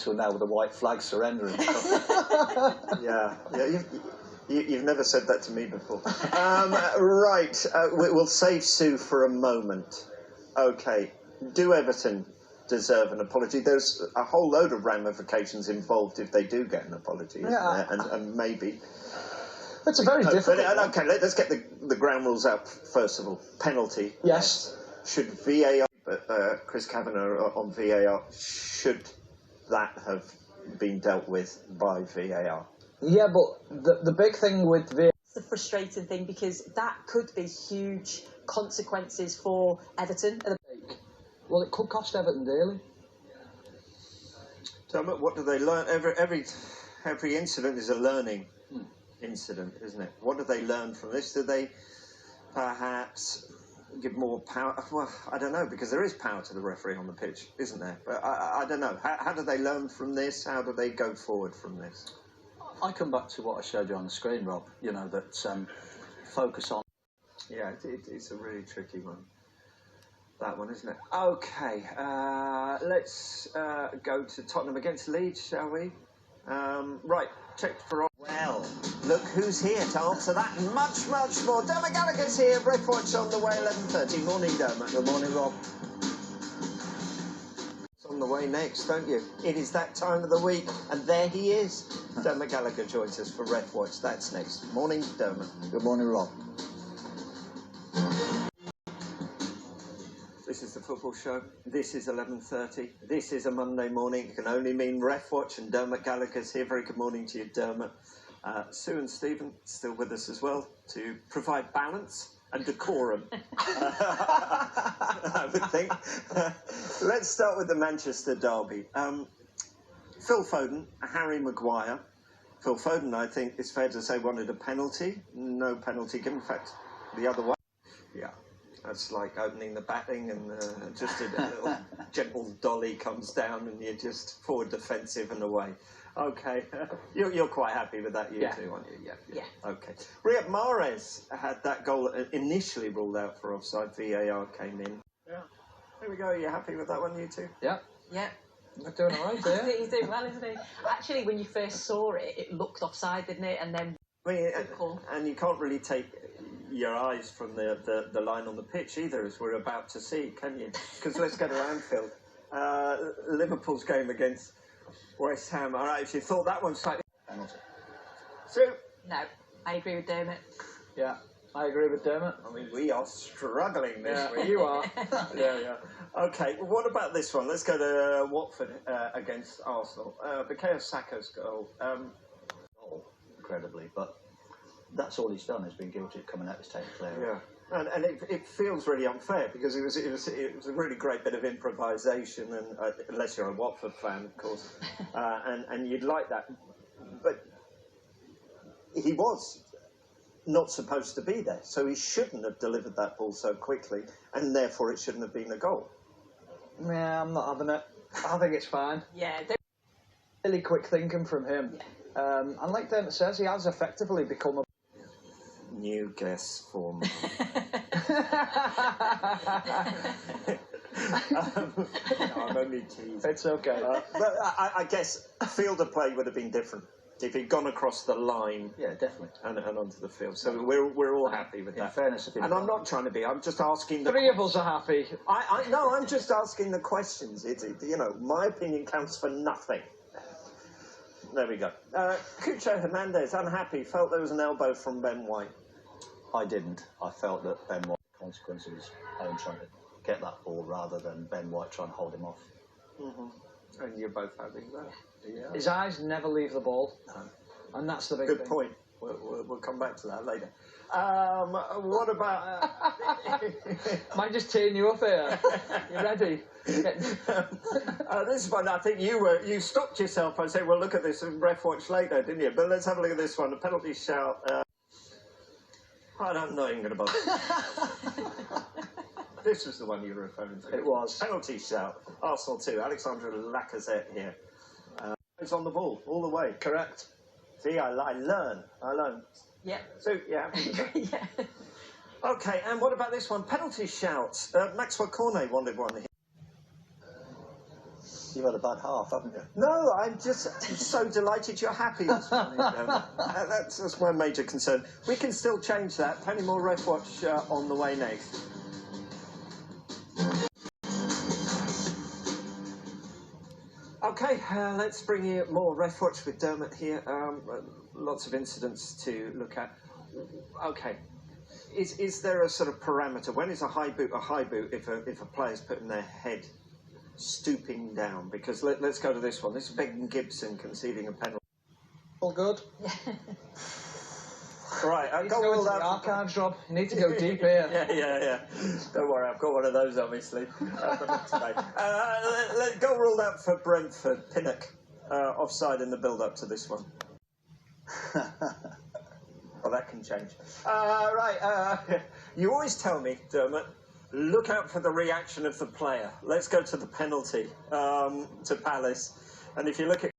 till now with a white flag surrendering. Yeah, you've never said that to me before. Right, we'll save Sue for a moment. Okay, do Everton deserve an apology? There's a whole load of ramifications involved if they do get an apology, isn't there? And maybe... It's a very difficult one. Okay, let's get the ground rules out first of all. Penalty. Yes. Should VAR, Chris Kavanagh on VAR, should that have been dealt with by VAR? Yeah, but the big thing with VAR... It's the frustrating thing, because that could be huge consequences for Everton. Well, it could cost Everton dearly. Dermot, what do they learn? Every incident is a learning incident, isn't it? What do they learn from this? Do they perhaps give more power? Well, I don't know, because there is power to the referee on the pitch, isn't there? But I don't know. How do they learn from this? How do they go forward from this? I come back to what I showed you on the screen, Rob. You know, that focus on... Yeah, it's a really tricky one. That one, isn't it? Okay, let's go to Tottenham against Leeds, shall we? Right, check for... Well, look who's here to answer that and much, much more. Dermot Gallagher's here, Redwatch on the way, 11:30. Morning, Dermot. Good morning, Rob. It's on the way next, don't you? It is that time of the week, and there he is. Dermot Gallagher joins us for Redwatch. That's next. Morning, Dermot. Good morning, Rob. This is the football show. This is 11:30. This is a Monday morning. It can only mean Ref Watch, and Dermot Gallagher's here. Very good morning to you, Dermot. Sue and Stephen still with us as well to provide balance and decorum, I would think. Let's start with the Manchester derby. Phil Foden, Harry Maguire. Phil Foden, I think it's fair to say, wanted a penalty. No penalty given. In fact, the other way. Yeah. That's like opening the batting and just a little gentle dolly comes down and you're just forward defensive and away. Okay, you're quite happy with that, you two, aren't you? Yeah. Okay. Riyad Mahrez had that goal initially ruled out for offside. VAR came in. Yeah. There we go. Are you happy with that one, you two? Yeah. Yeah. You're doing all right there. He's doing well, isn't he? Actually, when you first saw it, it looked offside, didn't it? And then... I mean, and you can't really take your eyes from the line on the pitch either, as we're about to see, can you? Because let's go to Anfield. Liverpool's game against West Ham. I actually thought that one slightly... Penalty. Sue? No, I agree with Dermot. Yeah, I agree with Dermot. I mean, we are struggling this week. You are. Yeah. Okay, well, what about this one? Let's go to Watford against Arsenal. Bukayo Saka's goal. Incredibly, but that's all he's done, has been guilty of coming out to take the clear. Yeah, and it feels really unfair, because it was a really great bit of improvisation, and unless you're a Watford fan, of course, and you'd like that, but he was not supposed to be there, so he shouldn't have delivered that ball so quickly, and therefore it shouldn't have been a goal. Yeah, I'm not having it. I think it's fine. Yeah. Really quick thinking from him. Yeah. And like Dermot says, he has effectively become a... New guess for me. I'm only teasing. It's okay. But I guess field of play would have been different if he'd gone across the line. Yeah, definitely. And onto the field. So we're all happy with that. In fairness, and I'm not trying to be. I'm just asking. Three of us are happy. No, I'm just asking the questions. My opinion counts for nothing. There we go. Cucho Hernandez, unhappy, felt there was an elbow from Ben White. I didn't. I felt that Ben White, consequence of his own trying to get that ball rather than Ben White trying to hold him off. Mm-hmm. And you're both happy with that? Yeah. His eyes never leave the ball. No. And that's the big thing. Good point. We'll come back to that later. What about... Am I just teeing you up here? You ready? This one, I think you stopped yourself and said, well, look at this and Ref Watch later, didn't you? But let's have a look at this one. The penalty shout. I'm not even going to bother. This was the one you were referring to. It was. Penalty shout. Arsenal 2. Alexandre Lacazette here. It's on the ball all the way. Correct. See, I learn. Yeah. So, yeah. Yeah. Okay, and what about this one? Penalty shouts. Maxwell Cornet wanted one here. you've had a bad half, haven't you? No, I'm just so delighted you're happy this morning, Dermot. That's my major concern. We can still change that. Plenty more Ref Watch on the way next. Okay, let's bring you more Ref Watch with Dermot here. Lots of incidents to look at. Okay, is there a sort of parameter? When is a high boot if a player's putting their head stooping down? Because let's go to this one. This is Ben Gibson conceding a penalty. All good. Right, I've got Go all into the that. archives, Rob. You need to go deep here. Yeah. Don't worry, I've got one of those, obviously. But not today. Let's go ruled out for Brentford. Pinnock, offside in the build-up to this one. Well, that can change. You always tell me, Dermot, look out for the reaction of the player. Let's go to the penalty to Palace. And if you look at